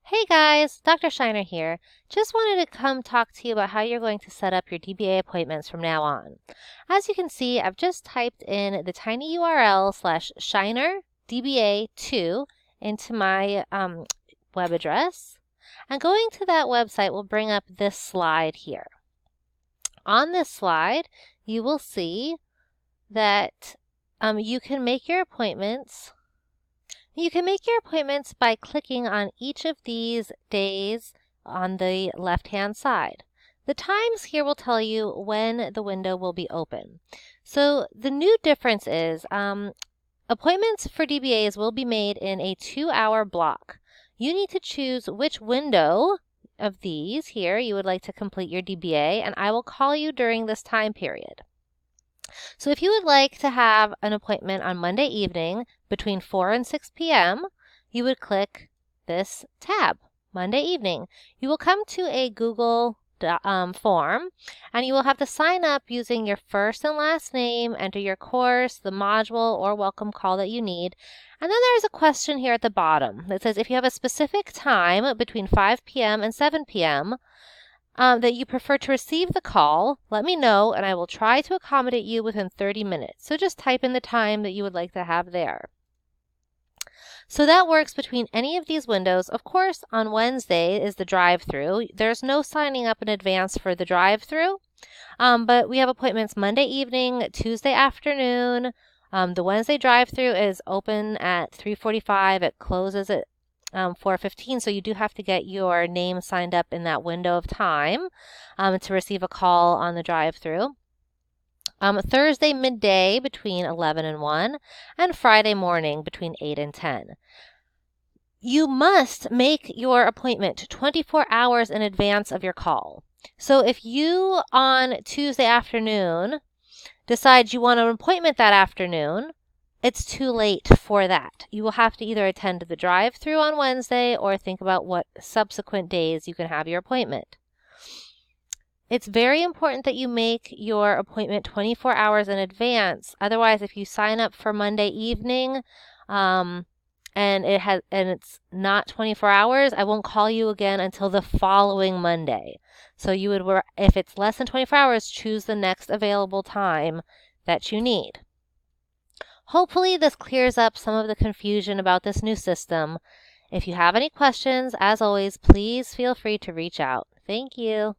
Hey guys, Dr. Shiner here. Just wanted to come talk to you about how you're going to set up your DBA appointments from now on. As you can see, I've just typed in the tiny URL /Shiner DBA2 into my web address. And going to that website will bring up this slide here. On this slide, you will see that you can make your appointments. You can make your appointments by clicking on each of these days on the left-hand side. The times here will tell you when the window will be open. So the new difference is appointments for DBAs will be made in a 2-hour block. You need to choose which window of these here you would like to complete your DBA, and I will call you during this time period. So if you would like to have an appointment on Monday evening between 4 and 6 p.m., you would click this tab, Monday evening. You will come to a Google form, and you will have to sign up using your first and last name, enter your course, the module or welcome call that you need. And then there's a question here at the bottom that says if you have a specific time between 5 p.m. and 7 p.m., that you prefer to receive the call, let me know and I will try to accommodate you within 30 minutes. So just type in the time that you would like to have there. So that works between any of these windows. Of course, on Wednesday is the drive-through. There's no signing up in advance for the drive-through, but we have appointments Monday evening, Tuesday afternoon. The Wednesday drive-through is open at 3:45. It closes at 4:15, so you do have to get your name signed up in that window of time to receive a call on the drive-through. Thursday midday between 11 and 1, and Friday morning between 8 and 10. You must make your appointment 24 hours in advance of your call. So if you on Tuesday afternoon decide you want an appointment that afternoon, it's too late for that. You will have to either attend the drive-through on Wednesday or think about what subsequent days you can have your appointment. It's very important that you make your appointment 24 hours in advance. Otherwise, if you sign up for Monday evening and it's not 24 hours, I won't call you again until the following Monday. So you would, if it's less than 24 hours, choose the next available time that you need. Hopefully this clears up some of the confusion about this new system. If you have any questions, as always, please feel free to reach out. Thank you.